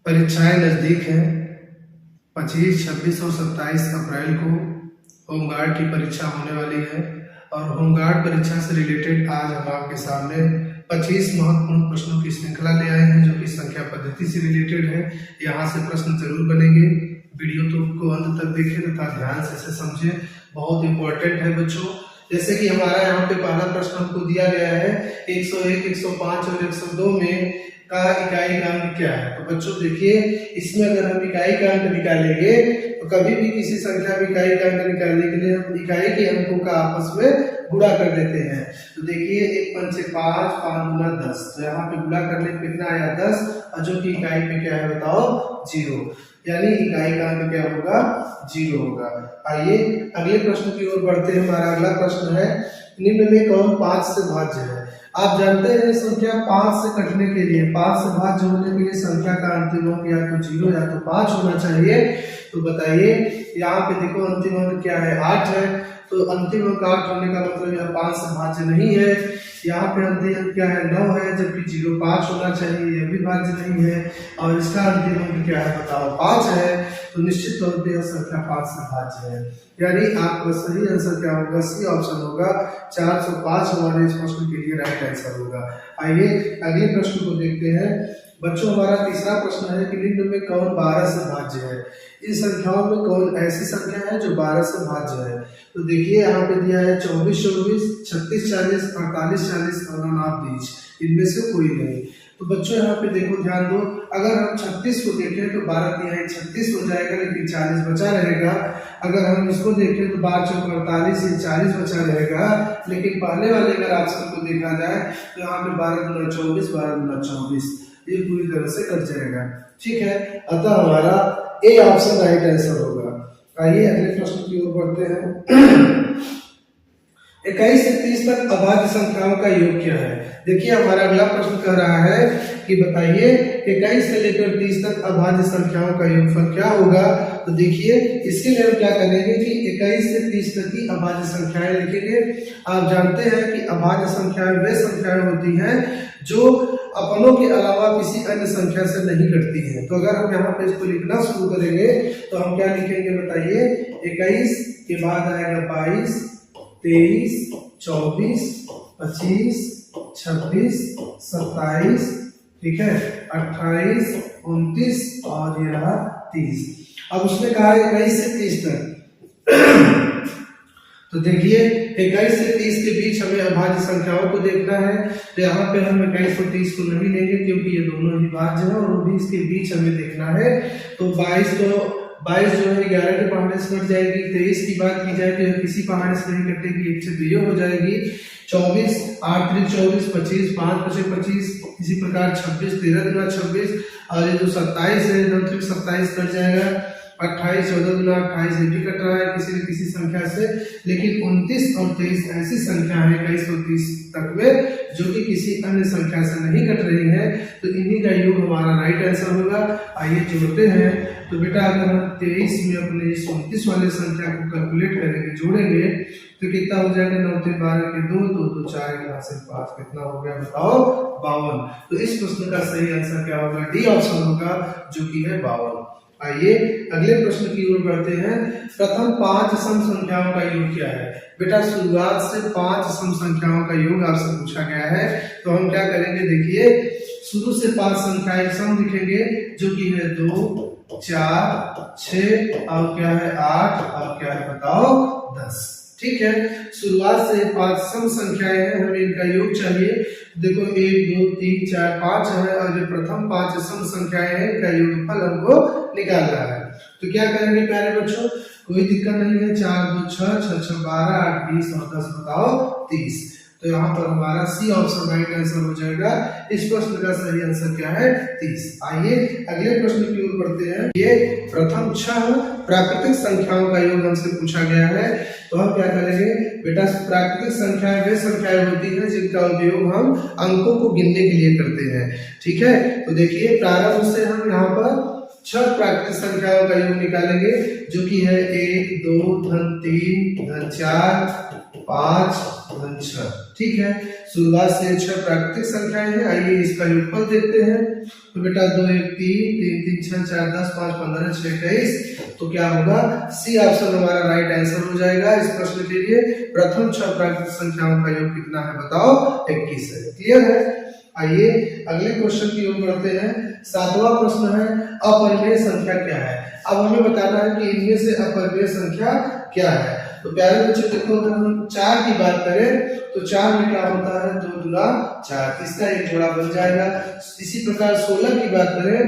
परीक्षाएं नज़दीक हैं। 25, 26 और 27 अप्रैल को होमगार्ड की परीक्षा होने वाली है और होमगार्ड परीक्षा से रिलेटेड आज हम आपके सामने 25 महत्वपूर्ण प्रश्नों की श्रृंखला ले आए हैं, जो कि संख्या पद्धति से रिलेटेड है। यहाँ से प्रश्न जरूर बनेंगे। वीडियो को अंत तक देखें तथा ध्यान से इसे समझें, बहुत इंपॉर्टेंट है बच्चों। जैसे कि हमारा यहाँ पे पहला प्रश्न हमको दिया गया है 101, 105 और 102 में का इकाई का अंक क्या है। तो बच्चों देखिए, इसमें अगर हम इकाई का अंक निकालेंगे तो कभी भी किसी संख्या में इकाई का अंक निकालने के लिए हम इकाई के अंकों का आपस में गुणा कर देते हैं। तो देखिए 1 5 6 5, 5 गुना 10, तो यहाँ पे गुणा करने पे कितना आया 10, और जो कि इकाई पे क्या है बताओ 0, यानी इकाई का अंक क्या होगा 0 होगा। आइए अगले प्रश्न की ओर बढ़ते हैं। हमारा अगला प्रश्न है निम्न में कौन 5 से भाज्य है। आप जानते हैं संख्या 5 से कटने के लिए, 5 से भाज्य होने के लिए संख्या का अंतिम अंक या तो 0 या तो 5 होना चाहिए। तो बताइए, यहाँ पे देखो अंतिम अंक क्या है 8 है, तो अंतिम अंक 8 होने का मतलब यह 5 से भाज्य नहीं है। यहाँ पे अंतिम अंक क्या है 9 है, जबकि 0 5 होना चाहिए, यह भी भाज्य नहीं है। और इसका अंतिम अंक क्या है बताओ 5 है, तो निश्चित तौर पे यह संख्या 5 से भाज्य है। यानी आपका सही आंसर क्या होगा, सी ऑप्शन होगा 405 हमारे इस प्रश्न के लिए राइट आंसर होगा। आइए अगले प्रश्न को देखते हैं। बच्चों हमारा तीसरा प्रश्न है कि निम्न में कौन 12 से भाज्य है। इन संख्याओं में कौन ऐसी संख्या है जो 12 से भाज्य है। तो देखिए यहाँ पे दिया है 24 24, 36 40, 48 40 और 49 20, इनमें से कोई नहीं। तो बच्चों यहाँ पे देखो ध्यान दो, अगर हम 36 को देखें तो 12 तिहाई 36 हो जाएगा, लेकिन 40 बचा रहेगा। अगर हम इसको देखें तो 12 चौक 48, 40 बचा रहेगा। लेकिन पहले वाले अगर ऑप्शन को देखा जाए तो यहाँ पे 12 गुना 24, 12 गुना 24, ये पूरी तरह से कट जाएगा। ठीक है, अतः हमारा ए ऑप्शन राइट आंसर होगा। आइए अगले प्रश्न की ओर बढ़ते हैं। 21 से 30 तक अभाज्य संख्याओं का योग क्या है। देखिए हमारा अगला प्रश्न कह रहा है कि बताइए 21 से लेकर 30 तक अभाज्य संख्याओं का योगफल क्या होगा। तो देखिए इसके लिए हम क्या करेंगे कि 21 से 30 तक की अभाज्य संख्याएं लिखेंगे। आप जानते हैं कि अभाज्य संख्याएं वे संख्याएं होती हैं जो अपनों के अलावा किसी अन्य संख्या से नहीं घटती हैं। तो अगर हम यहाँ पे इसको लिखना शुरू करेंगे तो हम क्या लिखेंगे बताइए, 21 के बाद आएगा 22, 23, 24, 25, 26, 27, ठीक है, 28, 29 और यह 30। अब उसने कहा 21 से 30 तक। तो देखिए 21 से 30 के बीच हमें अभाज्य संख्याओं को देखना है। तो यहाँ पे हम 21 और 30 को नहीं लेंगे क्योंकि ये दोनों ही भाज्य है, और 20 के बीच हमें देखना है। तो 22 जो है 11 के पहाड़े से कट जाएगी। 23 की बात की जाए तो किसी पहाड़े से नहीं कटेगी, 1 से 2 हो जाएगी। 24, 8 3 24, 25, 5 5 25, इसी प्रकार 26, 13 गुना 26, और ये जो 27 है 9 3 27 कट जाएगा। 28, 14 गुना 28, ये भी कट रहा है किसी न किसी संख्या से। लेकिन 29 और 23 ऐसी संख्या है 21 और 30 तक में जो कि किसी अन्य संख्या से नहीं कट रही है, तो इन्हीं का योग हमारा राइट आंसर होगा। आइए जोड़ते हैं। तो बेटा अगर हम 23 में अपने इस 29 वाले संख्या को कैलकुलेट करेंगे, जोड़ेंगे, तो कितना हो जाएगा 9 3 12 के 2 2 2 4 यहाँ से 5, कितना हो गया बताओ 52। तो इस प्रश्न का सही आंसर क्या होगा, डी ऑप्शन होगा, जो कि है 52। आइए अगले प्रश्न की ओर बढ़ते हैं। प्रथम 5 सम संख्याओं का योग क्या है। बेटा शुरुआत से 5 सम संख्याओं का योग आपसे पूछा गया है। तो हम क्या करेंगे, देखिए शुरू से 5 संख्याएं सम लिखेंगे, जो कि है 2 4 6 और क्या है 8 और क्या है बताओ 10। ठीक है, शुरुआत से 5 सम संख्याएं हैं, हमें इनका योग चाहिए। देखो 1 2 3 4 5 है, और जो प्रथम 5 सम संख्याएं हैं इनका योगफल हमको निकालना है। तो क्या करेंगे प्यारे बच्चों, कोई दिक्कत नहीं है। 4 2 6 6 6 12 8 20 और 10 बताओ 30। तो यहाँ पर हमारा सी ऑप्शन राइट आंसर हो जाएगा। इस प्रश्न का सही आंसर क्या है 30। आइए अगले प्रश्न की ओर बढ़ते हैं। ये प्रथम 6 प्राकृतिक संख्याओं का योग हमसे पूछा गया है। तो हम क्या करेंगे बेटा, प्राकृतिक संख्याएं वे संख्याएं होती हैं जिनका उपयोग हम अंकों को गिनने के लिए करते हैं। ठीक है, तो देखिए प्रारंभ से हम यहाँ पर 6 प्राकृतिक संख्याओं का योग निकालेंगे, जो कि है 1 2 धन 3 धन 4 5 धन 6। ठीक है, शुरुआत से 6 प्राकृतिक संख्याएं हैं। आइए इसका योगफल देखते हैं। तो बेटा 2 1 3 3 3 6 4 10 5 15 6 21, तो क्या होगा, सी ऑप्शन हमारा राइट आंसर हो जाएगा इस प्रश्न के लिए। प्रथम 6 प्राकृतिक संख्याओं का योग कितना है बताओ, 21 है। क्लियर है। आइए अगले क्वेश्चन की ओर बढ़ते हैं। 7वां प्रश्न है अपरिमेय संख्या क्या है। अब हमें बताना है कि इनमें से अपरिमेय संख्या क्या है। तो प्यारे बच्चों देखो, अगर हम 4 की बात करें तो 4 में क्या होता है, 2 दूना 4, इसका एक जोड़ा बन जाएगा। इसी प्रकार 16 की बात करें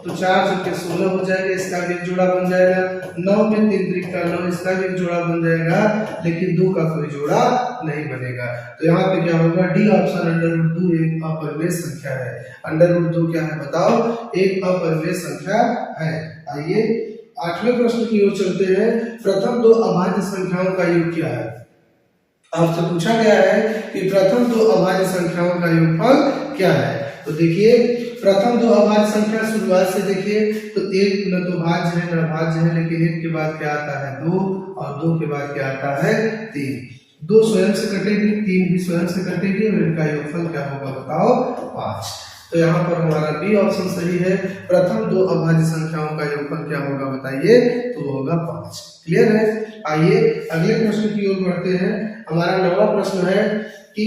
तो 4 जो कि 16 हो जाएगा, इसका भी एक जोड़ा बन जाएगा। 9 में 3 त्रिक का 9, इसका भी एक जोड़ा बन जाएगा, लेकिन 2 का कोई जोड़ा नहीं बनेगा। तो यहाँ पे क्या होगा, डी ऑप्शन √2 एक अपरिमेय संख्या है। √2 क्या है बताओ, एक अपरिमेय संख्या है। आइए 8वें प्रश्न की ओर चलते हैं। प्रथम 2 अभाज्य संख्याओं का योग क्या है। आपसे पूछा गया है कि प्रथम 2 अभाज्य संख्याओं का योगफल क्या है। तो देखिए, प्रथम 2 अभाज्य संख्या शुरुआत से देखिए तो 1 न तो भाज्य है न अभाज्य है, लेकिन 1 के बाद क्या आता है 2, और 2 के बाद क्या आता है 3। 2 स्वयं से कटेगी, 3 भी स्वयं से कटेगी, और इनका योगफल क्या होगा बताओ, 5। तो यहाँ पर हमारा बी ऑप्शन सही है। प्रथम 2 अभाज्य संख्याओं का योगफल क्या होगा बताइए, तो होगा 5। क्लियर है। आइए अगले प्रश्न की ओर बढ़ते हैं। हमारा 9वां प्रश्न है कि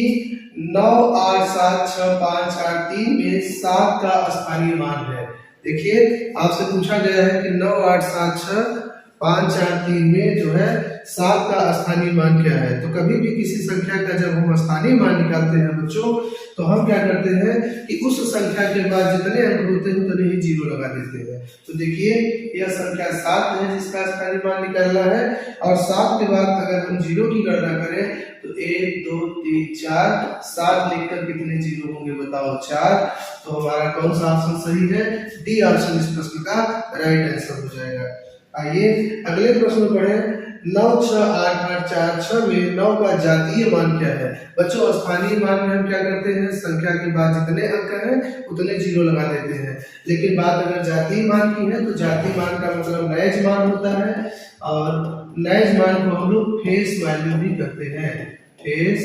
9 8 7 6 5 4 3 में 7 का स्थानीय मान है। देखिए, आपसे पूछा गया है कि 9 8 7 6 5 4 3 में जो है 7 का स्थानीय मान क्या है। तो कभी भी किसी संख्या का जब हम स्थानीय मान निकालते हैं बच्चों, तो हम क्या करते हैं कि उस संख्या के बाद जितने अंक होते हैं उतने ही 0 लगा देते हैं। तो देखिए, यह संख्या 7 है जिसका स्थानीय मान निकालना है, और 7 के बाद अगर हम 0 की गणना करें तो 1 2 3 4, 7 लिखकर कितने 0 होंगे बताओ, 4। तो हमारा कौन सा ऑप्शन सही है, डी ऑप्शन इस प्रश्न का राइट आंसर हो जाएगा। आइए अगले प्रश्न पढ़ें। 9 6 8 8 4 6 में 9 का जातीय मान क्या है। बच्चों, स्थानीय मान में हम क्या करते हैं, संख्या के बाद जितने अंक हैं उतने 0 लगा देते हैं, लेकिन बात अगर जातीय मान की है तो जातीय मान का मतलब नैज मान होता है, और नैज मान को हम लोग फेस वैल्यू भी कहते हैं। फेस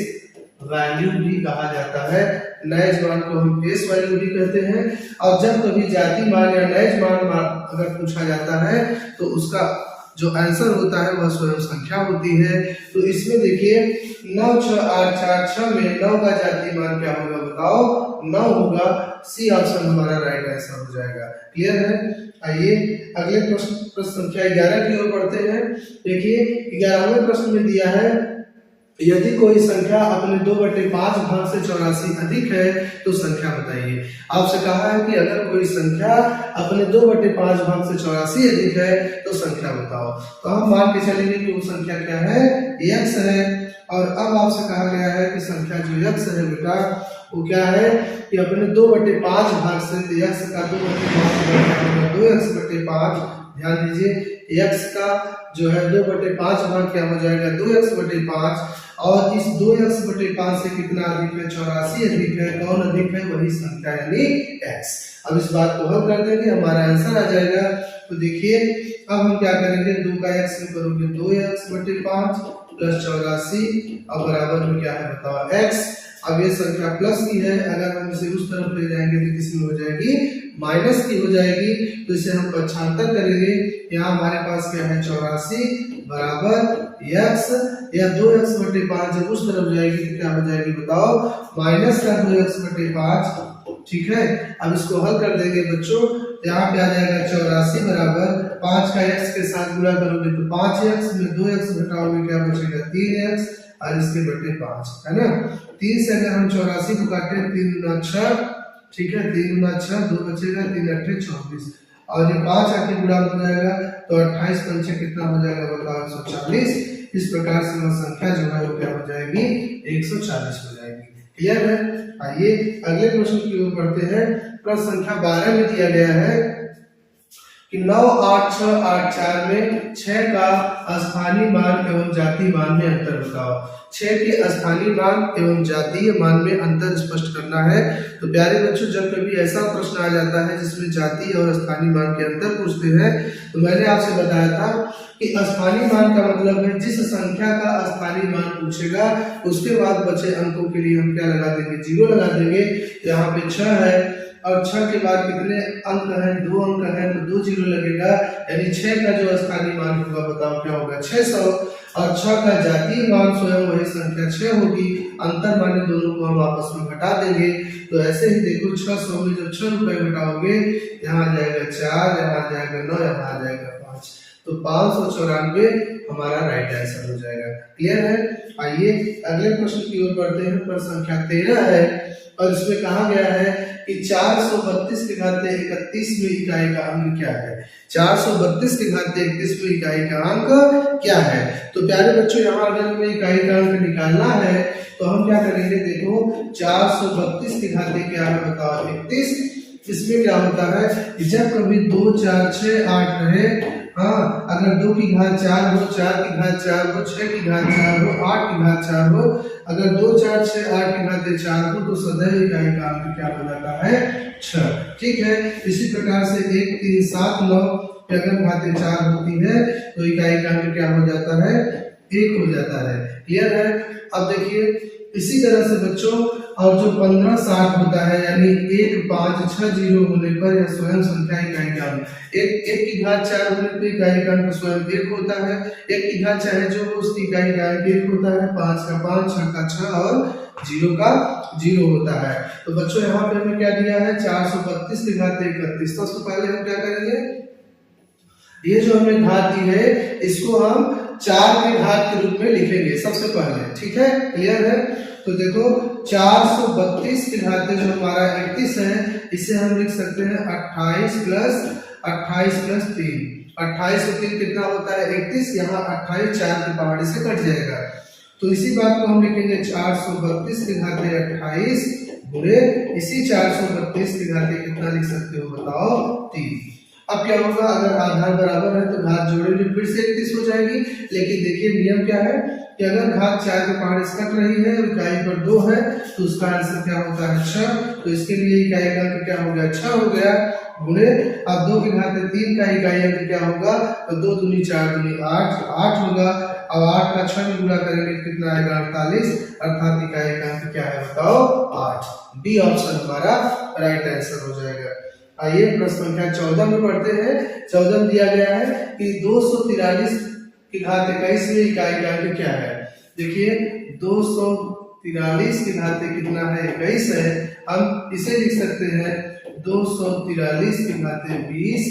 वैल्यू भी कहा जाता है, नैज मान को हम फेस वैल्यू भी कहते हैं। और जब कभी जातीय मान या नैज मान अगर पूछा जाता है तो उसका जो आंसर होता है वह स्वयं संख्या होती है। तो इसमें देखिए 9 6 8 4 6 में 9 का जातीय मान क्या होगा बताओ, 9 होगा। सी ऑप्शन हमारा राइट आंसर हो जाएगा। क्लियर है। आइए अगले प्रश्न संख्या 11 की ओर बढ़ते हैं। देखिए 11वें प्रश्न में दिया है, यदि कोई संख्या अपने 2/5 भाग से 84 अधिक है तो संख्या बताइए। आपसे कहा है कि अगर कोई संख्या अपने 2/5 भाग से 84 अधिक है तो संख्या बताओ। तो हम मान के चलेंगे कि वो संख्या क्या है, x है। और अब आपसे कहा गया है कि संख्या जो x है बेटा वो क्या है कि अपने 2/5 भाग से, x का 2/5 ध्यान दीजिए, x का जो है 2/5 भाग क्या हो जाएगा 2x/5, और इस 2x/5 से कितना अधिक है, 84 अधिक है। कौन अधिक है, वही संख्या यानी x। अब इस बात को हल कर देंगे, हमारा आंसर आ जाएगा। तो देखिए अब हम क्या करेंगे, 2 का x में करोगे 2x/5 प्लस 84 और बराबर में क्या है बताओ x। अब ये संख्या प्लस की है, अगर हम इसे उस तरफ ले जाएंगे तो किसमें हो जाएगी, माइनस की हो जाएगी। तो इसे हम पक्षांतर करेंगे, यहाँ हमारे पास क्या है 84 बराबर x, या 2x/5 जब उस तरफ जाएगी तो क्या हो जाएगी बताओ, माइनस का 2x/5। ठीक है, अब इसको हल कर देंगे बच्चों, यहाँ पे आ जाएगा 84 बराबर 5 का x के साथ गुणा करोगे तो 5x में 2x घटाओगे क्या बचेगा 3x, और इसके बटे 5 है ना। 3 से अगर हम 84 को काटे 3 गुना 6, ठीक है, 3 गुना 6 2 बचेगा, 3 8 24, और ये 5 आके गुणा हो जाएगा तो 28 पंचे कितना हो जाएगा बताओ 140। इस प्रकार से वह संख्या जो है वो क्या हो जाएगी 140 हो जाएगी। क्लियर है। आइए अगले प्रश्न की ओर बढ़ते हैं। प्रश्न संख्या 12 में दिया गया है कि 9, 8, 6, 8, 4 में 6 का स्थानीय मान एवं जातीय मान में अंतर बताओ। 6 के स्थानीय मान एवं जातीय मान में अंतर स्पष्ट करना है। तो प्यारे बच्चों, जब कभी ऐसा प्रश्न आ जाता है जिसमें जातीय और स्थानीय मान के अंतर पूछते हैं, तो मैंने आपसे बताया था कि स्थानीय मान का मतलब है जिस संख्या का स्थानीय मान पूछेगा उसके बाद बचे अंकों के लिए हम क्या लगा देंगे, 0 लगा देंगे। यहाँ पे 6 है और 6 के बाद कितने अंक हैं, 2 अंक हैं, तो 2 0 लगेगा, यानी 6 का जो स्थानीय मान होगा बताओ क्या होगा, 600। और 6 का जातीय मान स्वयं वही संख्या 6 होगी, अंतर माने दोनों को हम आपस में घटा देंगे। तो ऐसे ही देखो 600 में जब 6 रुपए घटाओगे, यहाँ आ जाएगा 4, यहाँ आ जाएगा 9, यहाँ आ जाएगा 5, तो 594 हमारा राइट आंसर हो जाएगा। क्लियर है? आइए अगले प्रश्न की ओर बढ़ते हैं। प्रश्न संख्या 13 है और इसमें कहा गया है कि 432 के घाते 31 में इकाई का अंक क्या है। 432 के घाते 31 में इकाई का अंक क्या है। तो प्यारे बच्चों, यहाँ अगर हमें इकाई का अंक निकालना है तो हम क्या करेंगे, देखो 432 के घाते क्या है बताओ, 31। इसमें क्या होता है, जब कभी 2, 4, 6, 8 रहे, हाँ, अगर 2 की घात 4 हो, 4 की घात 4 हो, 6 की घात 4 हो, 8 की घात 4 हो, अगर 2, 4, 6, 8 की घात 4 हो, तो सदैव इकाई का अंक क्या हो जाता है, 6। ठीक है। इसी प्रकार से 1, 3, 7, 9 की अगर घातें 4 होती है तो इकाई का अंक क्या हो जाता है, 1 हो जाता है। क्लियर है? अब देखिए इसी तरह से बच्चों, और जो 15, 60 होता है, यानी 1, 5, 6 0 होने पर यह स्वयं संख्या इकाई का अंक, 1 की घात 4 होने पर इकाई का अंक स्वयं 1 होता है। 1 की घात चाहे जो हो उसकी इकाई का अंक 1 होता है। 5 का 5, 6 का 6 और 0 का 0 होता है। तो बच्चों यहाँ पे हमें क्या दिया है, 432 की घात 31। तो सबसे पहले हम क्या करेंगे, ये जो हमें घात दी है इसको हम 4 के घात के रूप में लिखेंगे सबसे पहले। ठीक है? क्लियर है? तो देखो 432 की घात जो हमारा 31 है, इसे हम लिख सकते हैं 28 प्लस 3। 28 और 3 कितना होता है, 31। यहाँ 28 4 के पहाड़ी से कट जाएगा, तो इसी बात को हम लिखेंगे 432 की घात 28 गुणे इसी 432 की घात कितना लिख सकते हो बताओ, 3। अब क्या होगा, अगर आधार बराबर है तो घात जोड़ेंगे फिर से 31 हो जाएगी। लेकिन देखिए नियम क्या है कि अगर घात 4 के पहाड़ी से कट रही है और इकाई पर 2 है तो उसका आंसर क्या होता है, 6। तो इसके लिए इकाई का अंक क्या हो गया, 6 हो गया, गुणे अब 2 की घात 3 का इकाई अंक क्या होगा, तो 2 दूनी 4 दूनी 8 होगा। अब 8 का 6 में गुणा करेंगे कितना आएगा, 48, अर्थात इकाई का अंक क्या है बताओ, 8। बी ऑप्शन हमारा राइट आंसर हो जाएगा। आइए प्रश्न संख्या 14 में पढ़ते हैं। 14 में दिया गया है कि 243 की घात 21 में इकाई का अंक क्या है। देखिए 243 की घात कितना है, 21 है। हम इसे लिख सकते हैं 243 की घात 20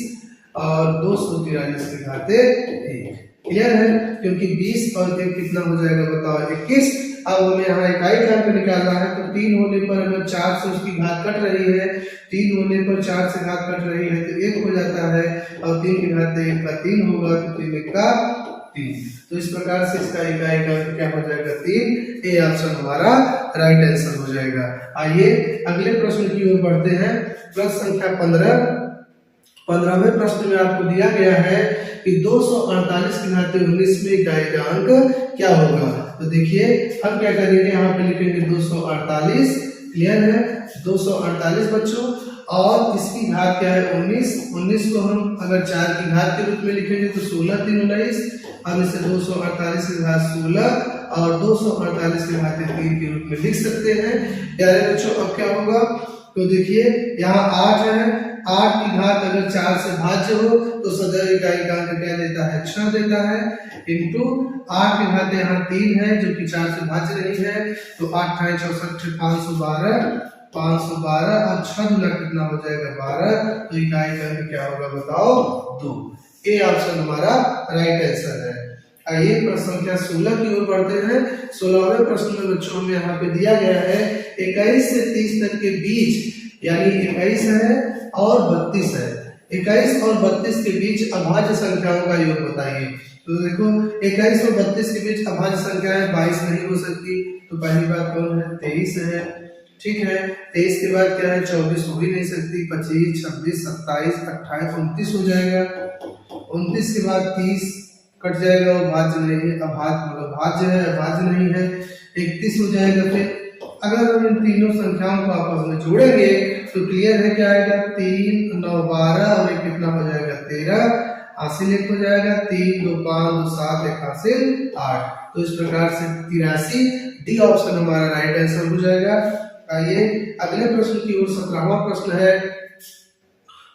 और 243 की घात 1। क्लियर है? क्योंकि 20 और 1 कितना हो जाएगा बताओ, 21। अब हमें यहाँ इकाई का अंक निकालना है, तो 3 होने पर अगर 4 से उसकी घात कट रही है, 3 होने पर 4 से घात कट रही है तो 1 हो जाता है, और 3 की घात 1 का 3 होगा, तो 3 का 3। तो इस प्रकार से इसका इकाई का अंक क्या हो जाएगा, 3। ए ऑप्शन हमारा राइट आंसर हो जाएगा। आइए अगले प्रश्न की ओर बढ़ते हैं। प्रश्न संख्या 15। 15वें प्रश्न में आपको दिया गया है कि 248 की घात 19 में इकाई का अंक क्या होगा। तो देखिए हम क्या करेंगे, यहाँ पे लिखेंगे 248। क्लियर है? 248 बच्चों, और इसकी घात क्या है, 19। 19 को हम अगर 4 की घात के रूप में लिखेंगे तो 16 3 19। हम इसे 248 की घात 16 और 248 की घात 3 के रूप में लिख सकते हैं। प्यारे बच्चों अब क्या होगा, तो देखिए यहाँ 8 है, 8 की घात अगर 4 से भाज्य हो तो सदैव इकाई का अंक क्या देता है, 6 देता है, इंटू 8 की घात यहाँ 3 है जो कि 4 से भाज्य नहीं है, तो 8 × 64 512 और 6 गुना कितना हो जाएगा, 12। तो इकाई का अंक क्या होगा बताओ, 2। ए ऑप्शन हमारा राइट आंसर है। आइए प्रश्न संख्या 16 की ओर बढ़ते हैं। 16वें प्रश्न में बच्चों में यहाँ पे दिया गया है 21 से 30 तक के बीच, यानी 21 है और 32 है, 21 और 32 के बीच अभाज्य संख्याओं का योग बताइए। तो देखो 21 और 32 के बीच अभाज्य संख्या है 22 नहीं हो सकती, तो पहली बात कौन है, 23 है। ठीक है। 23 के बाद क्या है, 24 हो ही नहीं सकती, 25, 26, 27, 28, 29 हो जाएगा। 29 के बाद 30 कट जाएगा, वो भाज्य नहीं है, भाज्य है, अभाज्य नहीं है। 31 हो जाएगा। फिर अगर हम इन तीनों संख्याओं को आपस में जोड़ेंगे तो क्लियर है क्या आएगा, 3, 9, 12 और एक कितना हो जाएगा, 13, हासिल 1 हो जाएगा, 3, 2, 5, 2, 7, एक हासिल 8। तो इस प्रकार से 83 डी ऑप्शन हमारा राइट आंसर हो जाएगा। आइए अगले प्रश्न की ओर। 17वां प्रश्न है,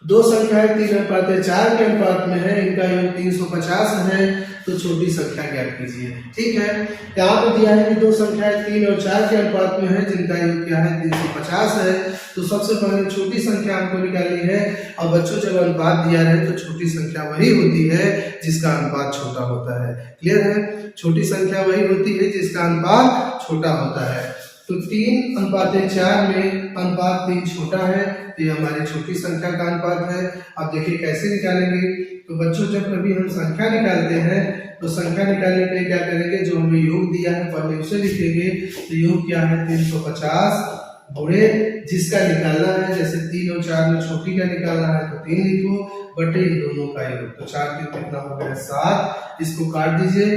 दो संख्याएं 3 अनुपात 4 के अनुपात में है, इनका योग 350 है, तो छोटी संख्या ज्ञात कीजिए। ठीक है, यहाँ पे दिया है कि दो संख्याएं 3 और 4 के अनुपात में है, जिनका योग क्या है, 350 है। तो सबसे पहले छोटी संख्या हमको निकालनी है। और बच्चों जब अनुपात दिया है तो छोटी संख्या वही होती है जिसका अनुपात छोटा होता है। क्लियर है, छोटी संख्या वही होती है जिसका अनुपात छोटा होता है। तो 3 अनुपात 4 में अनुपात 3 छोटा है, तो ये हमारी छोटी संख्या का अनुपात है। अब देखिए कैसे निकालेंगे। तो बच्चों जब कभी हम संख्या निकालते हैं तो संख्या निकालने के लिए क्या करेंगे, जो हमें योग दिया है पहले उसे लिखेंगे। तो योग क्या है, 350 गुणे जिसका निकालना है, जैसे 3 और 4 में छोटी का निकालना है तो 3 लिखो, बटे इन दोनों का योग। तो 4 3 कितना हो गया, 7। इसको काट दीजिए,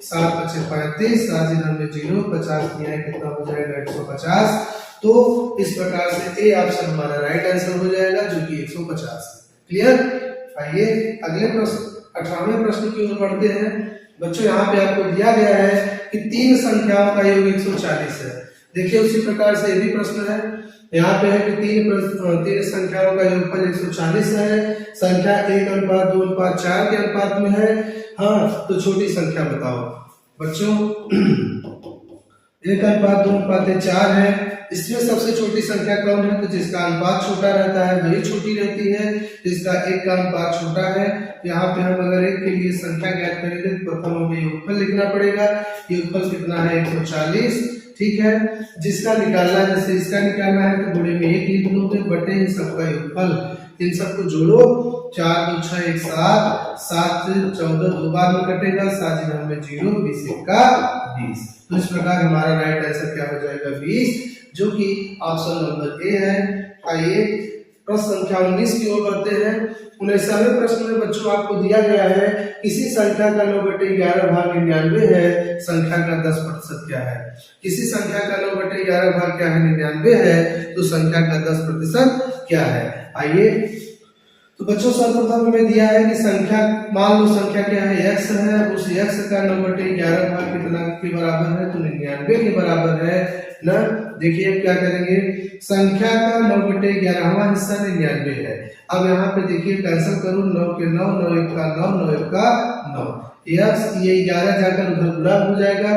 7 5 35, 7 में 0, 50 दिया है, कितना हो जाएगा, 150। तो इस प्रकार से ए ऑप्शन हमारा राइट आंसर हो जाएगा, जो कि 150 है। क्लियर। आइए अगले प्रश्न 18वें प्रश्न की ओर बढ़ते हैं। बच्चों यहाँ पे आपको दिया गया है कि 3 संख्याओं का योग 140 है। देखिए उसी प्रकार से ये भी प्रश्न है, यहाँ पे है कि 3 संख्याओं का योगफल 140 है। संख्या 1 अनुपात 2 अनुपात 4 के अनुपात में है। हाँ, तो छोटी संख्या बताओ बच्चों। 1 अनुपात 2 अनुपात 4 है, इसमें सबसे छोटी संख्या कौन है, तो जिसका अनुपात छोटा रहता है वही छोटी रहती है। जिसका 1 का अनुपात छोटा है, यहाँ पे हम अगर 1 के लिए संख्या ज्ञात करेंगे तो प्रथम हमें योगफल लिखना पड़ेगा। योगफल कितना है, 140। ठीक है, जिसका निकालना है, जैसे इसका निकालना है तो गुणे में 1 लिख दोगे, बटे इन सबका योगफल। इन सबको जोड़ो, 4 2 6 1 7, 7 से 14 दो बार में कटेगा, 7 में 0, 20 का 20। तो इस प्रकार हमारा राइट आंसर क्या हो जाएगा, 20, जो कि ऑप्शन नंबर ए है। आइए प्रश्न संख्या 19 की ओर बढ़ते हैं। 19वें प्रश्न में बच्चों आपको दिया गया है, किसी संख्या का 9/11 भाग 99 है, संख्या का 10% क्या है। किसी संख्या का 9/11 भाग क्या है, 99 है, तो संख्या का 10% क्या है। आइए तो बच्चों सर्वप्रथम हमें दिया है कि संख्या, मान लो संख्या क्या है, x है, उस x का 9/11 भाग कितना के बराबर है, तो 99 के बराबर है ना। देखिए अब क्या करेंगे, संख्या का 9/11वां हिस्सा 99 है। अब यहाँ पे देखिए कैंसिल करूं, 9 के 9, 9 1 का 9, 9 1 का 9, ये 11 जाकर उधर गुणा हो जाएगा,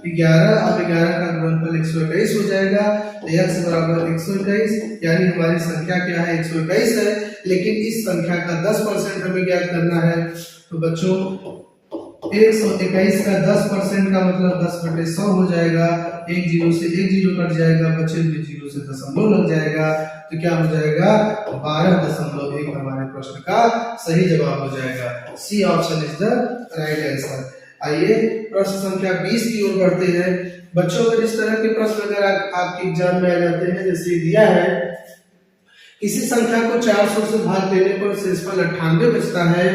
11 अब 11 का गुणनफल 121 हो जाएगा। तो x बराबर 121, यानी हमारी संख्या क्या है, 121 है। लेकिन इस संख्या का 10% हमें ज्ञात करना है। तो बच्चों 121 का 10% का मतलब 10/100 हो जाएगा। 1 0 से 1 0 कट जाएगा, बचे हुए 0 से दशमलव लग जाएगा, तो क्या हो जाएगा, 12.1 हमारे प्रश्न का सही जवाब हो जाएगा। C option is the right answer. आइए प्रश्न संख्या 20 की ओर बढ़ते हैं। बच्चों अगर इस तरह के प्रश्न अगर आपके एग्जाम में आ जाते हैं, जैसे दिया है, किसी संख्या को 400 से भाग देने पर शेषफल 98 बचता है,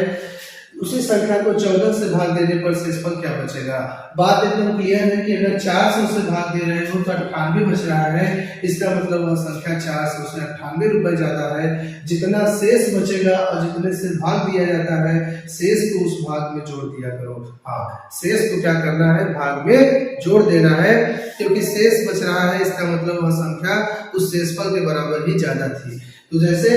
उसी संख्या को 14 से भाग देने पर शेषफल क्या बचेगा। बात एकदम क्लियर है कि अगर 400 से भाग दे रहे हो तो 98 बच रहा है, इसका मतलब वह संख्या 400 से 98 रुपए ज्यादा है। जितना शेष बचेगा और जितने से भाग दिया जाता है, शेष को उस भाग में जोड़ दिया करो। हाँ, शेष को क्या करना है, भाग में जोड़ देना है, क्योंकि शेष बच रहा है, इसका मतलब वह संख्या उस शेषफल के बराबर ही ज्यादा थी। तो जैसे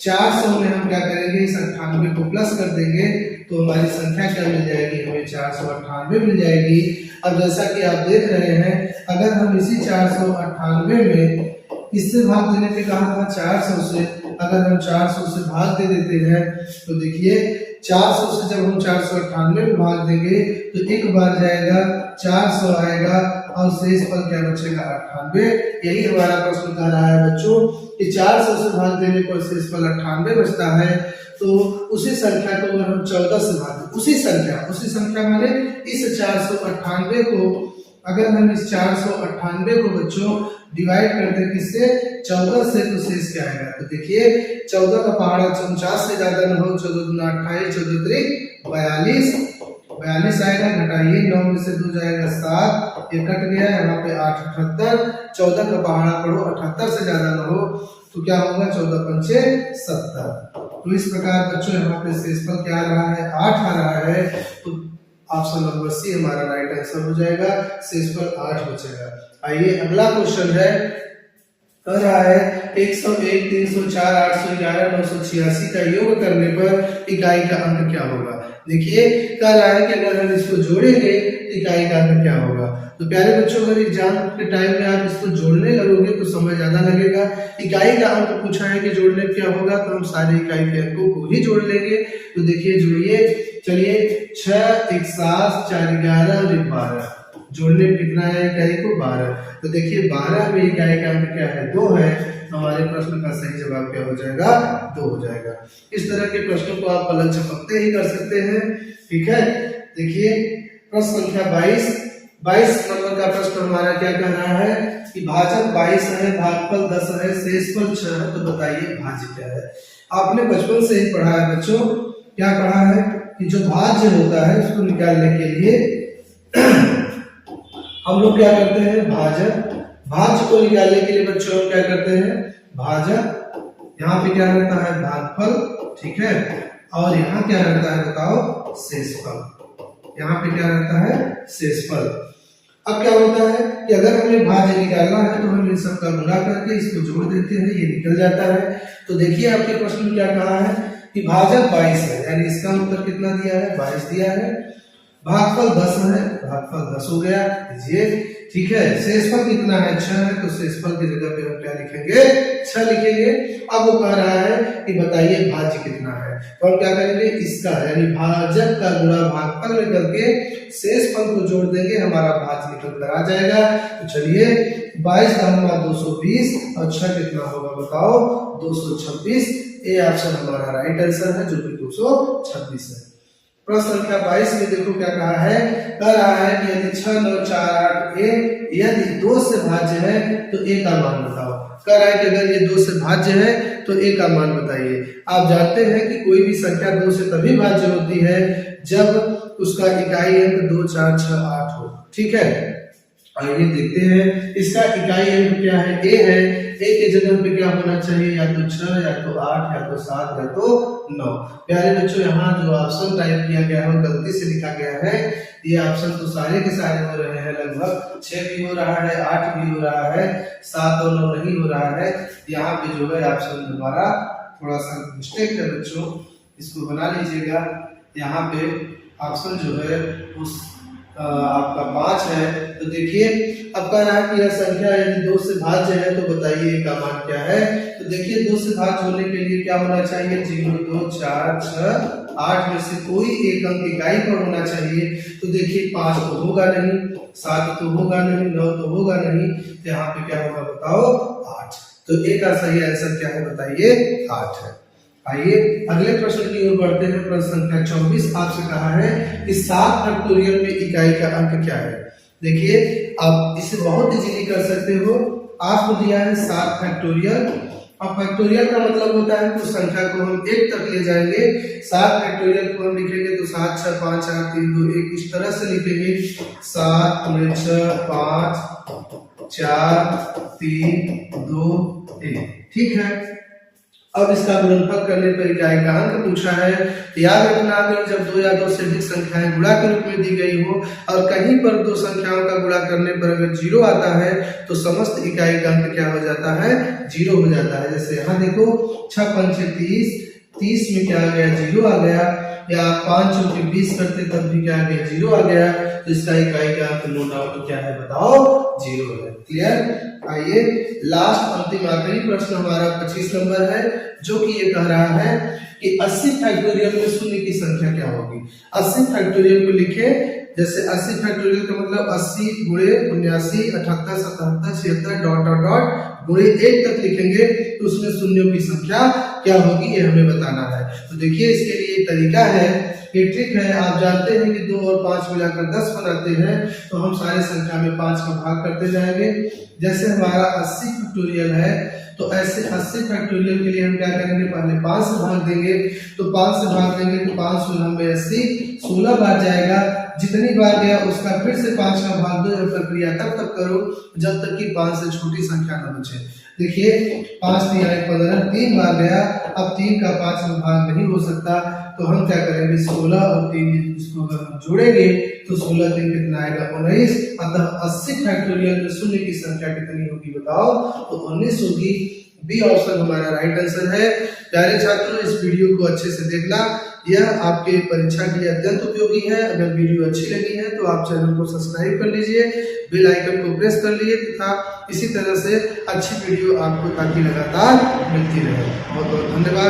400 में हम क्या करेंगे, इस 98 को प्लस कर देंगे, तो हमारी संख्या क्या मिल जाएगी, हमें 498 मिल जाएगी। अब जैसा कि आप देख रहे हैं, अगर हम इसी 498 में इससे भाग देने पे कहा था 400 से, अगर हम 400 से भाग दे देते हैं तो देखिए 400 से जब हम 498 में भाग देंगे तो एक बार जाएगा, 400 आएगा और शेष फल क्या बचेगा, 98। यही हमारा प्रश्न कह रहा है बच्चों कि 400 से भाग देने पर शेष फल 98 बचता है। तो उसी संख्या को अगर हम 14 से भाग दें, उसी संख्या माने इस 498 को अगर हम इस 498 को बच्चों डिवाइड करते हैं किससे, 14 से, तो शेष क्या आएगा। तो देखिए 14 का पहाड़ा 49 से ज्यादा न हो, 14 दूना 28, 14 त्रिक 42 आएगा, घटाइए 9 में से 2 जाएगा 7, ये कट गया, यहाँ पे 8 78, 14 का पहाड़ा पढ़ो 78 से ज्यादा न हो तो क्या होगा, 14 पंचे 70। तो इस प्रकार बच्चों यहाँ पे शेषफल क्या आ रहा है, 8 आ रहा है। तो ऑप्शन नंबर सी हमारा राइट आंसर हो जाएगा, शेषफल 8 बचेगा। आइए अगला क्वेश्चन है, कह रहा है 101, 304, 811, 986 का योग करने पर इकाई का अंक क्या होगा। देखिए कह रहा है कि अगर हम इसको जोड़ेंगे तो इकाई का अंक क्या होगा। तो प्यारे बच्चों अगर एग्जाम के टाइम में आप इसको जोड़ने लगोगे तो समय ज्यादा लगेगा। इकाई का अंक पूछा है कि जोड़ने क्या होगा, तो हम सारे इकाई के अंकों को ही जोड़ लेंगे। तो देखिए जोड़िए, चलिए 6, 1, 7, 4, 11 और 12 जोड़ने में कितना है इकाई को, 12। तो देखिए 12 में इकाई का अंक क्या है, 2 है। हमारे प्रश्न का सही जवाब क्या हो जाएगा, 2 हो जाएगा। इस तरह के प्रश्नों को आप पलक झपकते ही कर सकते हैं, ठीक है। देखिए प्रश्न संख्या 22 नंबर का प्रश्न हमारा क्या कह रहा है कि भाजक 22 है, भागफल 10 है, शेषफल 6 है, तो बताइए भाज्य क्या है। आपने बचपन से ही पढ़ा है बच्चों, क्या पढ़ा है कि जो भाज्य होता है उसको निकालने के लिए हम लोग क्या करते हैं, भाज्य को निकालने के लिए बच्चों हम क्या करते हैं, भाजक, यहाँ पे क्या रहता है भागफल, ठीक है, और यहाँ क्या रहता है बताओ, शेषफल। यहाँ पे क्या रहता है, शेषफल। अब क्या होता है कि अगर हमें भाज्य निकालना है तो हम इन सब का गुणा करके इसको जोड़ देते हैं, ये निकल जाता है। तो देखिए आपके प्रश्न में क्या कहा है कि भाजक 22 है, यानी इसका उत्तर कितना दिया है, 22 दिया है। भागफल 10 है, भागफल 10 हो गया, लीजिए, ठीक है। शेषफल कितना है, 6 है, तो शेषफल की जगह पे हम क्या लिखेंगे, 6 लिखेंगे। अब वो कह रहा है कि बताइए भाज्य कितना है, तो हम क्या करेंगे, इसका यानी भाजक का गुणा भागफल में करके शेषफल को जोड़ देंगे, हमारा भाज्य निकल कर आ जाएगा। तो चलिए 22 का 220 और 6 कितना होगा बताओ, 226। ये ऑप्शन हमारा राइट आंसर है, जो कि 226 है। प्रश्न संख्या 22 में देखो क्या कहा है, कह रहा है कि यदि 6, 9, 4, 8 यदि 2 से भाज्य है तो ए का मान बताओ। कह रहा है कि अगर ये 2 से भाज्य है तो ए का मान बताइए। आप जानते हैं कि कोई भी संख्या 2 से तभी भाज्य होती है जब उसका इकाई अंक 2, 4, 6, 8 हो, ठीक है। आइए देखते हैं इसका इकाई अंक क्या है, ए है। ए के जगह पे क्या होना चाहिए, या तो 6, या तो 8, या तो 7, या तो 9। प्यारे बच्चों यहाँ जो ऑप्शन टाइप किया गया है गलती से लिखा गया है। ये ऑप्शन तो सारे के सारे हो रहे हैं, लगभग 6 भी हो रहा है, 8 भी हो रहा है, 7 और 9 नहीं हो रहा है। यहाँ पे जो है ऑप्शन हमारा थोड़ा सा मिस्टेक है बच्चों, इसको बना लीजिएगा। यहाँ पे ऑप्शन जो है उस आपका 5 है। तो देखिए अब कह रहा है कि यह संख्या यदि 2 से भाज्य है तो बताइए का मान क्या है। तो देखिए 2 से भाज्य होने के लिए क्या होना चाहिए, 0, 2, 4, 6, 8 में से कोई एक अंक इकाई पर होना चाहिए। तो देखिए 5 तो होगा नहीं, 7 तो होगा नहीं, 9 तो होगा नहीं, तो यहाँ पे क्या होगा बताओ, 8। तो ए का सही आंसर क्या है बताइए, 8 है। आइए अगले प्रश्न की ओर बढ़ते हैं। प्रश्न संख्या 24 आपसे कहा है कि 7 फैक्टोरियल में इकाई का अंक क्या है। देखिए आप इसे बहुत इजीली कर सकते हो। आपको दिया है 7 फैक्टोरियल। अब फैक्टोरियल का मतलब होता है कि उस संख्या को हम 1 तक ले जाएंगे। 7 फैक्टोरियल को हम लिखेंगे तो 7, 6, 5, 4, 3, 2, 1 इस तरह से लिखेंगे। 7, 6, 5, 4, 3, 2, 1, ठीक है। अब इसका गुणनफल करने पर इकाई का अंक पूछा है। याद रखना अगर जब 2 या 2 से अधिक संख्याएं गुणा के रूप में दी गई हो और कहीं पर 2 संख्याओं का गुणा करने पर अगर 0 आता है तो समस्त इकाई का अंक क्या हो जाता है, 0 हो जाता है। जैसे यहाँ देखो 6 पंचे 30, 30 में क्या आ गया, 0 आ गया। या 5 चौके 20 करते तब भी क्या आ गया, 0 आ गया। तो इसका इकाई का अंक नो डाउट क्या है बताओ, 0 है। क्लियर। आइए लास्ट अंतिम आखिरी प्रश्न हमारा 25 नंबर है, जो कि ये कह रहा है कि 80 फैक्टोरियल में शून्य की संख्या क्या होगी। 80 फैक्टोरियल को लिखे, जैसे 80 फैक्टोरियल का मतलब 80 गुणे 79, 78, 77, 76 डॉट डॉट डॉट गुणे 1 तक लिखेंगे तो उसमें शून्यों की संख्या क्या होगी ये हमें बताना है। तो देखिए इसके लिए तरीका है, ये ट्रिक है। आप जानते हैं कि 2 और 5 मिलाकर 10 बनाते हैं, तो हम सारी संख्या में 5 का भाग करते जाएंगे। जैसे हमारा 80 फैक्टोरियल है, तो ऐसे 80 फैक्टोरियल के लिए हम क्या करेंगे, पहले 5 से भाग देंगे। तो 5 से भाग देंगे तो 5 16 में 80, 16 बार जाएगा। जितनी बार गया उसका फिर से 5 का भाग दो। यह प्रक्रिया तब तक करो जब तक कि 5 से छोटी संख्या न बचे। देखिए 5 3 15, 3 बार गया। अब 3 का 5 में भाग नहीं हो सकता, तो हम क्या करेंगे, 16 और 3 इसको अगर हम जोड़ेंगे तो 16 3 कितना आएगा, 19। अतः 80 फैक्टोरियल में शून्य की संख्या कितनी होगी बताओ, तो 19 होगी। बी ऑप्शन हमारा राइट आंसर है। प्यारे छात्रों, इस वीडियो को अच्छे से देखना, यह आपके परीक्षा के लिए अत्यंत उपयोगी है। अगर वीडियो अच्छी लगी है तो आप चैनल को सब्सक्राइब कर लीजिए, बेल आइकन को प्रेस कर लीजिए तथा इसी तरह से अच्छी वीडियो आपको ताकि लगातार मिलती रहे। बहुत बहुत धन्यवाद।